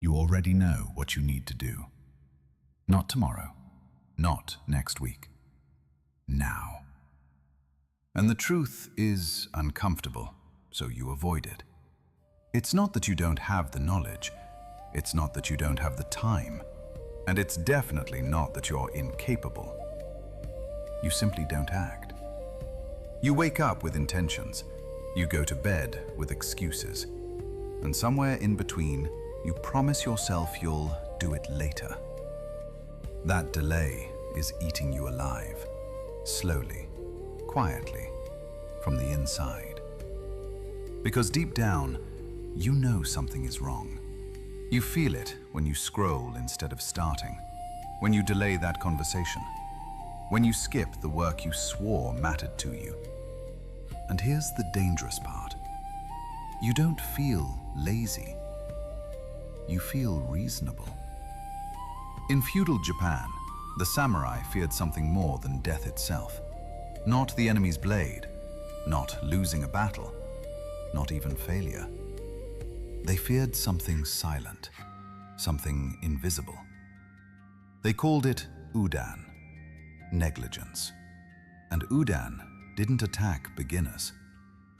You already know what you need to do. Not tomorrow, not next week. Now. And the truth is uncomfortable, so you avoid it. It's not that you don't have the knowledge, it's not that you don't have the time, and it's definitely not that you're incapable. You simply don't act. You wake up with intentions, you go to bed with excuses, and somewhere in between, you promise yourself you'll do it later. That delay is eating you alive, slowly, quietly, from the inside. Because deep down, you know something is wrong. You feel it when you scroll instead of starting, when you delay that conversation, when you skip the work you swore mattered to you. And here's the dangerous part. You don't feel lazy. You feel reasonable. In feudal Japan, the samurai feared something more than death itself. Not the enemy's blade, not losing a battle, not even failure. They feared something silent, something invisible. They called it udan, negligence. And udan didn't attack beginners.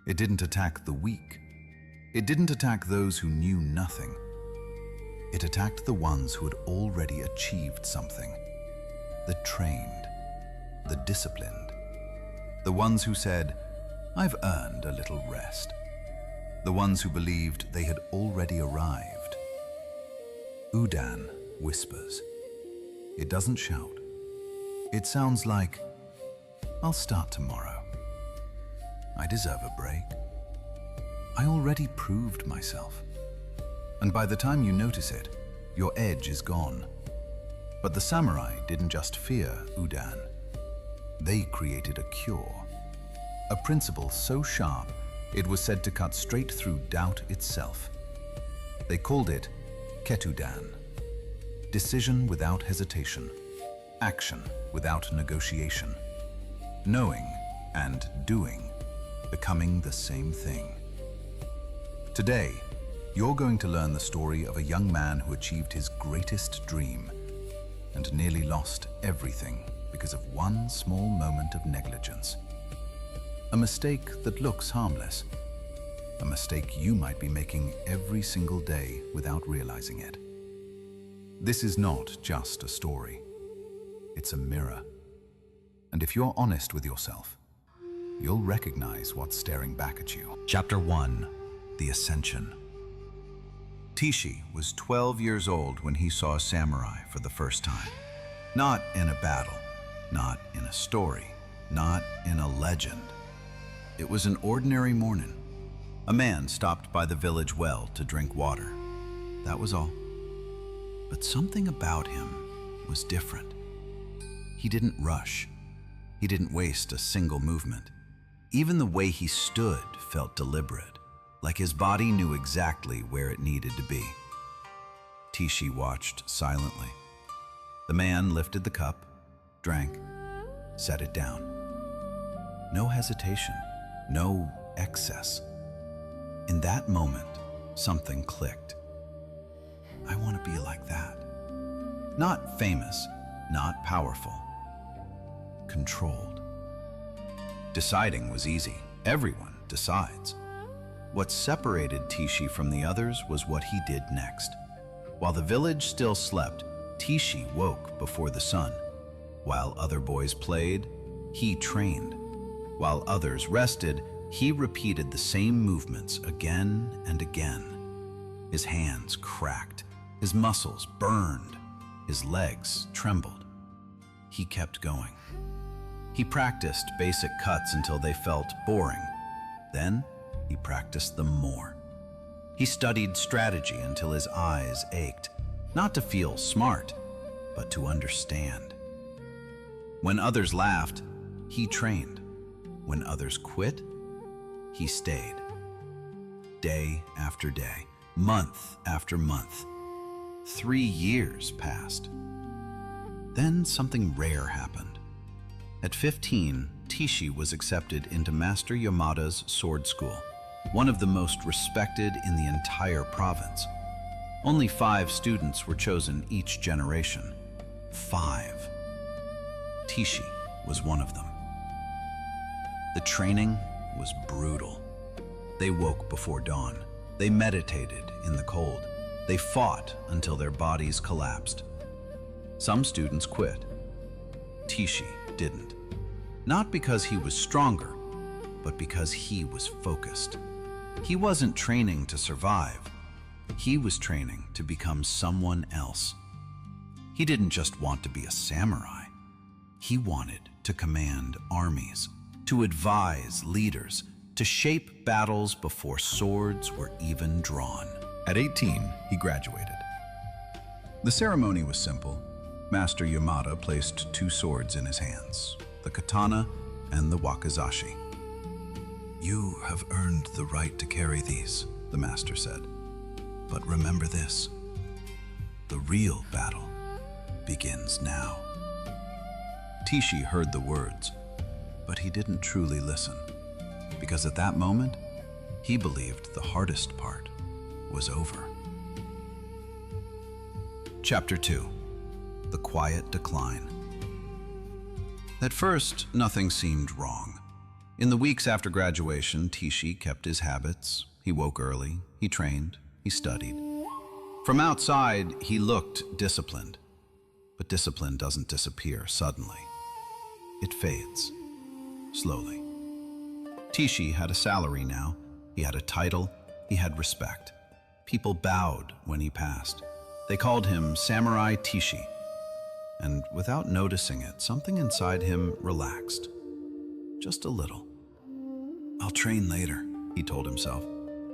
It didn't attack the weak. It didn't attack those who knew nothing. It attacked the ones who had already achieved something. The trained, the disciplined. The ones who said, "I've earned a little rest." The ones who believed they had already arrived. Udan whispers. It doesn't shout. It sounds like, "I'll start tomorrow. I deserve a break. I already proved myself." And by the time you notice it, your edge is gone. But the samurai didn't just fear udan. They created a cure. A principle so sharp, it was said to cut straight through doubt itself. They called it ketudan. Decision without hesitation. Action without negotiation. Knowing and doing, becoming the same thing. Today, you're going to learn the story of a young man who achieved his greatest dream and nearly lost everything because of one small moment of negligence. A mistake that looks harmless. A mistake you might be making every single day without realizing it. This is not just a story. It's a mirror. And if you're honest with yourself, you'll recognize what's staring back at you. Chapter 1, The Ascension. Tishi was 12 years old when he saw a samurai for the first time. Not in a battle, not in a story, not in a legend. It was an ordinary morning. A man stopped by the village well to drink water. That was all. But something about him was different. He didn't rush. He didn't waste a single movement. Even the way he stood felt deliberate, like his body knew exactly where it needed to be. Tishi watched silently. The man lifted the cup, drank, set it down. No hesitation, no excess. In that moment, something clicked. I want to be like that. Not famous, not powerful. Controlled. Deciding was easy. Everyone decides. What separated Tishi from the others was what he did next. While the village still slept, Tishi woke before the sun. While other boys played, he trained. While others rested, he repeated the same movements again and again. His hands cracked, his muscles burned, his legs trembled. He kept going. He practiced basic cuts until they felt boring. Then, he practiced them more. He studied strategy until his eyes ached, not to feel smart, but to understand. When others laughed, he trained. When others quit, he stayed. Day after day, month after month. 3 years passed. Then something rare happened. At 15, Tishi was accepted into Master Yamada's sword school, one of the most respected in the entire province. Only 5 students were chosen each generation. 5. Tishi was one of them. The training was brutal. They woke before dawn. They meditated in the cold. They fought until their bodies collapsed. Some students quit. Tishi didn't. Not because he was stronger, but because he was focused. He wasn't training to survive. He was training to become someone else. He didn't just want to be a samurai. He wanted to command armies, to advise leaders, to shape battles before swords were even drawn. At 18, he graduated. The ceremony was simple. Master Yamada placed 2 swords in his hands, the katana and the wakizashi. "You have earned the right to carry these," the master said. "But remember this, the real battle begins now." Tishi heard the words, but he didn't truly listen, because at that moment, he believed the hardest part was over. Chapter 2. The Quiet Decline. At first, nothing seemed wrong. In the weeks after graduation, Tishi kept his habits. He woke early, he trained, he studied. From outside, he looked disciplined. But discipline doesn't disappear suddenly. It fades, slowly. Tishi had a salary now. He had a title. He had respect. People bowed when he passed. They called him Samurai Tishi. And without noticing it, something inside him relaxed. Just a little. "I'll train later," he told himself.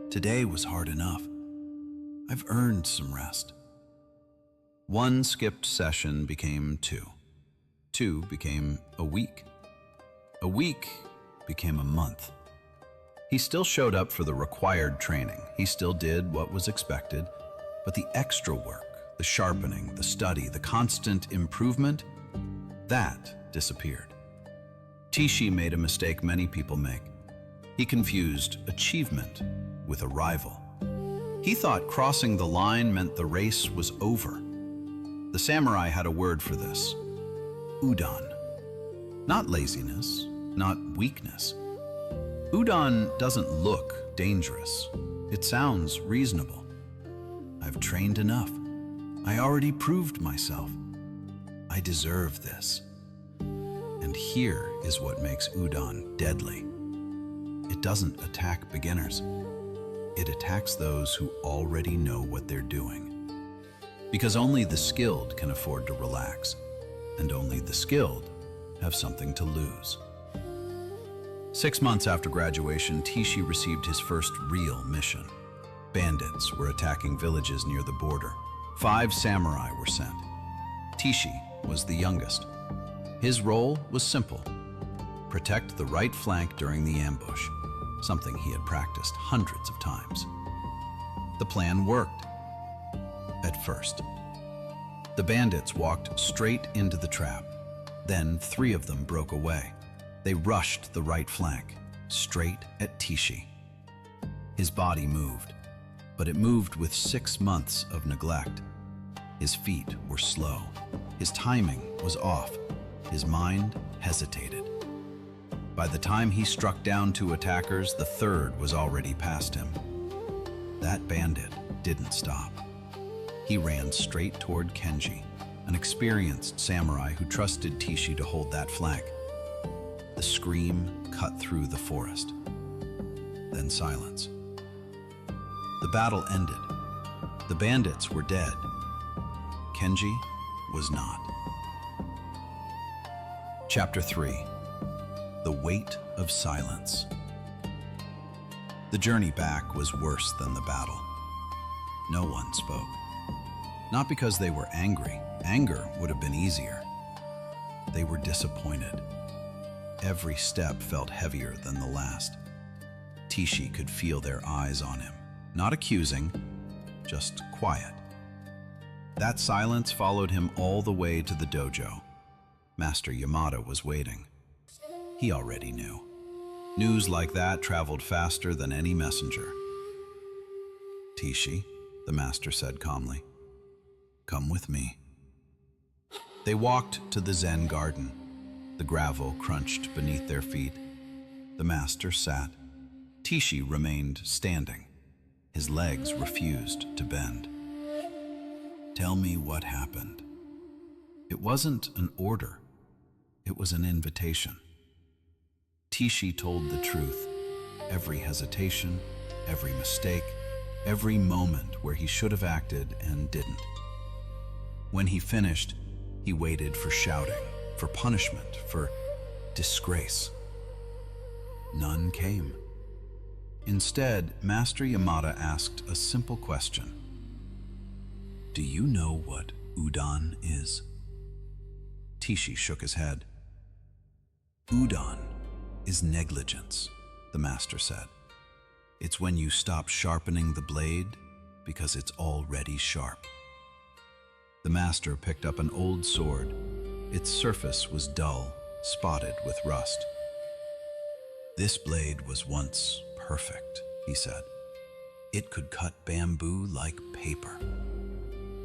"Today was hard enough. I've earned some rest." One skipped session became 2. 2 became a week. A week became a month. He still showed up for the required training. He still did what was expected, but the extra work, the sharpening, the study, the constant improvement, that disappeared. Tishi made a mistake many people make. He confused achievement with arrival. He thought crossing the line meant the race was over. The samurai had a word for this: udon. Not laziness, not weakness. Udon doesn't look dangerous. It sounds reasonable. "I've trained enough. I already proved myself. I deserve this." And here is what makes udon deadly. It doesn't attack beginners. It attacks those who already know what they're doing. Because only the skilled can afford to relax, and only the skilled have something to lose. 6 months after graduation, Tishi received his first real mission. Bandits were attacking villages near the border. 5 samurai were sent. Tishi was the youngest. His role was simple: protect the right flank during the ambush, something he had practiced hundreds of times. The plan worked. At first. The bandits walked straight into the trap. Then 3 of them broke away. They rushed the right flank, straight at Tishi. His body moved, but it moved with 6 months of neglect. His feet were slow. His timing was off. His mind hesitated. By the time he struck down 2 attackers, the 3rd was already past him. That bandit didn't stop. He ran straight toward Kenji, an experienced samurai who trusted Tishi to hold that flank. The scream cut through the forest. Then silence. The battle ended. The bandits were dead. Kenji was not. Chapter 3. The Weight of Silence. The journey back was worse than the battle. No one spoke. Not because they were angry. Anger would have been easier. They were disappointed. Every step felt heavier than the last. Tishi could feel their eyes on him. Not accusing, just quiet. That silence followed him all the way to the dojo. Master Yamada was waiting. He already knew. News like that traveled faster than any messenger. "Tishi," the master said calmly. Come with me. They walked to the Zen garden. The gravel crunched beneath their feet. The master sat. Tishi remained standing. His legs refused to bend. Tell me what happened. It wasn't an order. It was an invitation. Tishi told the truth. Every hesitation, every mistake, every moment where he should have acted and didn't. When he finished, he waited for shouting, for punishment, for disgrace. None came. Instead, Master Yamada asked a simple question. Do you know what udon is? Tishi shook his head. Udon is negligence, the master said. It's when you stop sharpening the blade because it's already sharp. The master picked up an old sword. Its surface was dull, spotted with rust. This blade was once perfect, he said. It could cut bamboo like paper.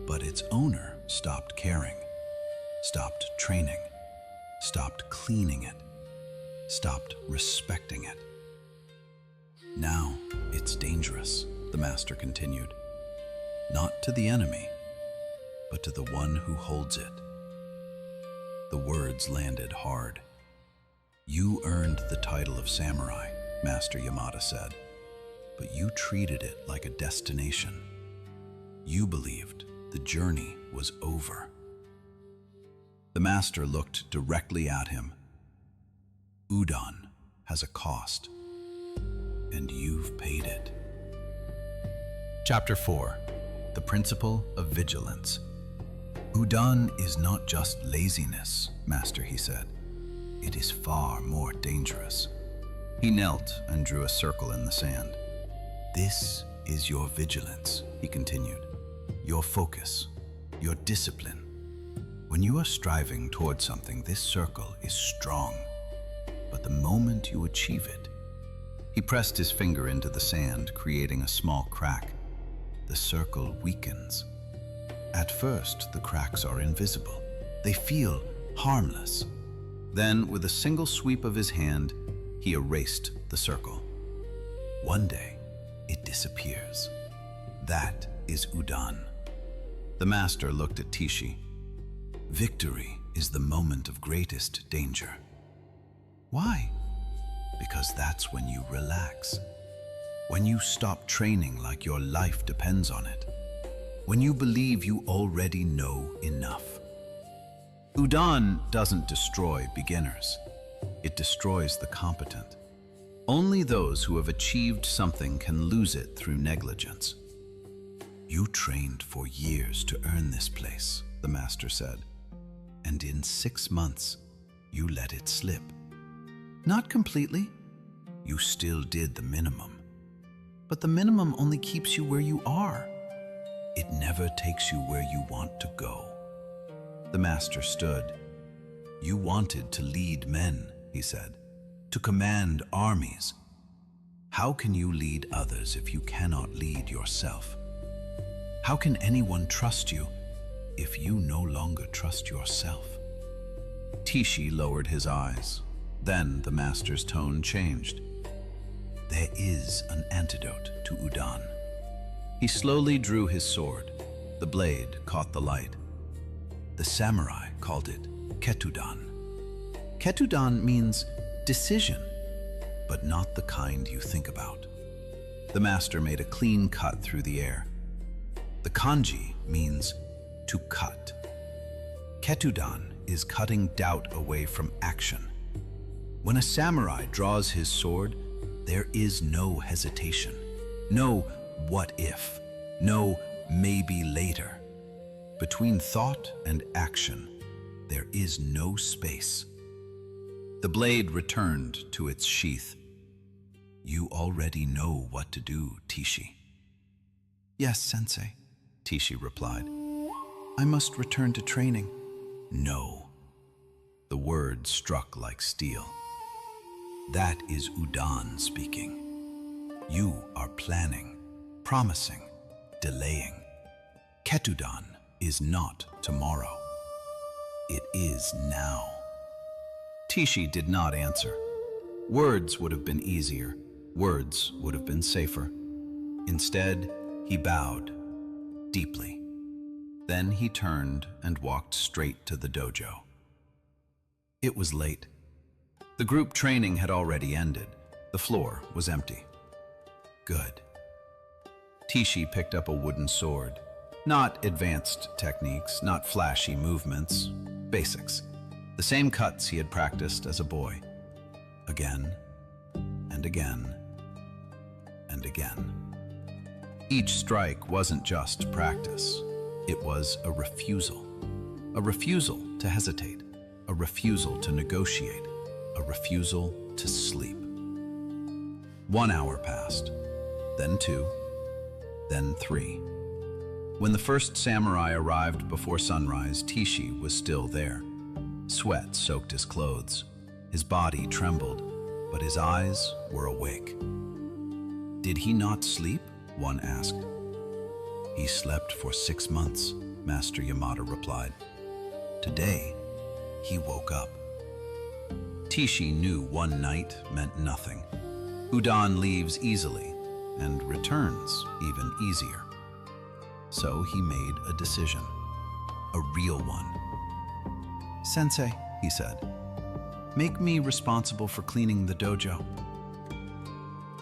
But its owner stopped caring, stopped training, stopped cleaning it, stopped respecting it. Now it's dangerous, the master continued. Not to the enemy, but to the one who holds it. The words landed hard. You earned the title of samurai, Master Yamada said, but you treated it like a destination. You believed the journey was over. The master looked directly at him. Udon has a cost, and you've paid it. Chapter 4. The Principle of Vigilance. Udon is not just laziness, Master, he said. It is far more dangerous. He knelt and drew a circle in the sand. This is your vigilance, he continued. Your focus, your discipline. When you are striving towards something, this circle is strong. But the moment you achieve it, he pressed his finger into the sand, creating a small crack. The circle weakens. At first, the cracks are invisible. They feel harmless. Then, with a single sweep of his hand, he erased the circle. One day, it disappears. That is Udon. The master looked at Tishi. Victory is the moment of greatest danger. Why? Because that's when you relax. When you stop training like your life depends on it. When you believe you already know enough. Udon doesn't destroy beginners. It destroys the competent. Only those who have achieved something can lose it through negligence. You trained for years to earn this place, the master said. And in 6 months, you let it slip. Not completely. You still did the minimum. But the minimum only keeps you where you are. It never takes you where you want to go. The master stood. You wanted to lead men, he said, to command armies. How can you lead others if you cannot lead yourself? How can anyone trust you if you no longer trust yourself? Tishi lowered his eyes. Then the master's tone changed. There is an antidote to Udon. He slowly drew his sword. The blade caught the light. The samurai called it Ketudon. Ketudon means decision, but not the kind you think about. The master made a clean cut through the air. The kanji means to cut. Ketudon is cutting doubt away from action. When a samurai draws his sword, there is no hesitation, no what if, no maybe later. Between thought and action, there is no space. The blade returned to its sheath. You already know what to do, Tishi. Yes, Sensei, Tishi replied. I must return to training. No. The word struck like steel. That is Udon speaking. You are planning, promising, delaying. Ketudan is not tomorrow. It is now. Tishi did not answer. Words would have been easier. Words would have been safer. Instead, he bowed deeply. Then he turned and walked straight to the dojo. It was late. The group training had already ended. The floor was empty. Good. Tishi picked up a wooden sword. Not advanced techniques, not flashy movements, basics. The same cuts he had practiced as a boy. Again, and again, and again. Each strike wasn't just practice. It was a refusal. A refusal to hesitate. A refusal to negotiate. A refusal to sleep. 1 hour passed, then 2, then 3. When the first samurai arrived before sunrise, Tishi was still there. Sweat soaked his clothes. His body trembled, but his eyes were awake. Did he not sleep? One asked. He slept for 6 months, Master Yamada replied. Today, he woke up. Tishi knew one night meant nothing. Udon leaves easily and returns even easier. So he made a decision, a real one. Sensei, he said, make me responsible for cleaning the dojo.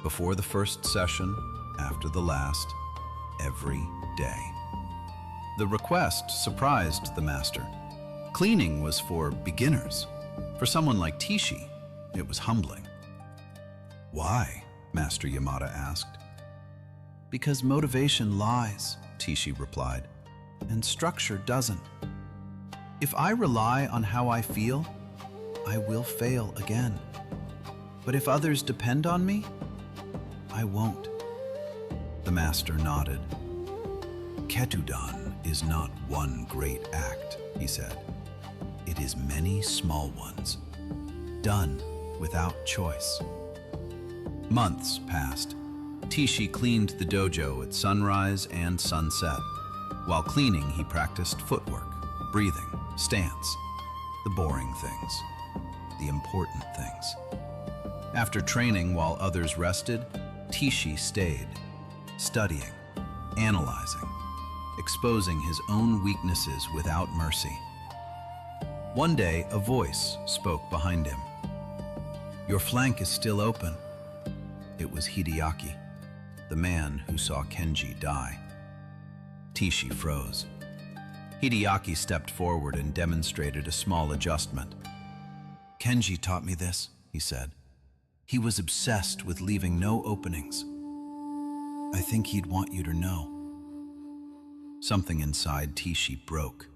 Before the first session, after the last, every day. The request surprised the master. Cleaning was for beginners. For someone like Tishi, it was humbling. Why? Master Yamada asked. Because motivation lies, Tishi replied, and structure doesn't. If I rely on how I feel, I will fail again. But if others depend on me, I won't. The master nodded. Ketudan is not one great act, he said. It is many small ones, done without choice. Months passed. Tishi cleaned the dojo at sunrise and sunset. While cleaning, he practiced footwork, breathing, stance, the boring things, the important things. After training while others rested, Tishi stayed, studying, analyzing, exposing his own weaknesses without mercy. One day, a voice spoke behind him. Your flank is still open. It was Hideaki, the man who saw Kenji die. Tishi froze. Hideaki stepped forward and demonstrated a small adjustment. Kenji taught me this, he said. He was obsessed with leaving no openings. I think he'd want you to know. Something inside Tishi broke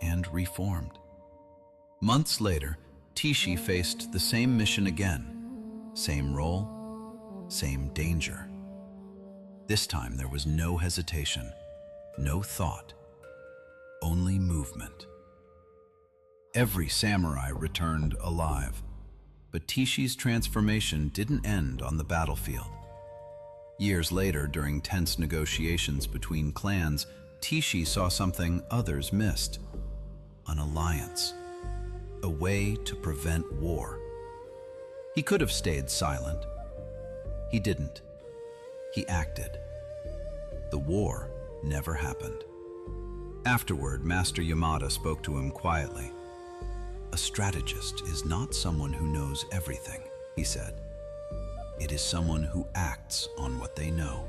and reformed. Months later, Tishi faced the same mission again. Same role, same danger. This time there was no hesitation, no thought, only movement. Every samurai returned alive, but Tishi's transformation didn't end on the battlefield. Years later, during tense negotiations between clans, Tishi saw something others missed: an alliance, a way to prevent war. He could have stayed silent. He didn't. He acted. The war never happened. Afterward, Master Yamada spoke to him quietly. A strategist is not someone who knows everything, he said. It is someone who acts on what they know.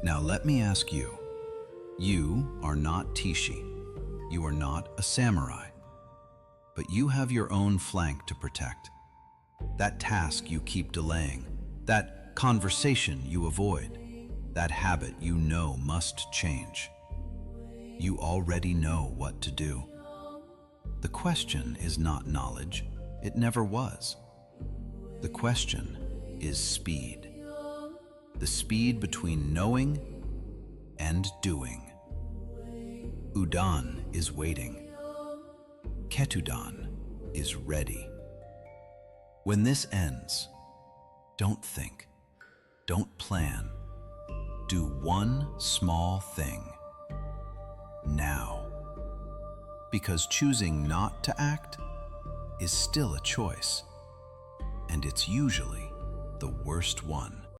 Now let me ask you. You are not Tishi. You are not a samurai. But you have your own flank to protect. That task you keep delaying, that conversation you avoid, that habit you know must change. You already know what to do. The question is not knowledge. It never was. The question is speed. The speed between knowing and doing. Udon is waiting. Ketudan is ready. When this ends, don't think, don't plan, Do one small thing now. Because choosing not to act is still a choice, and it's usually the worst one.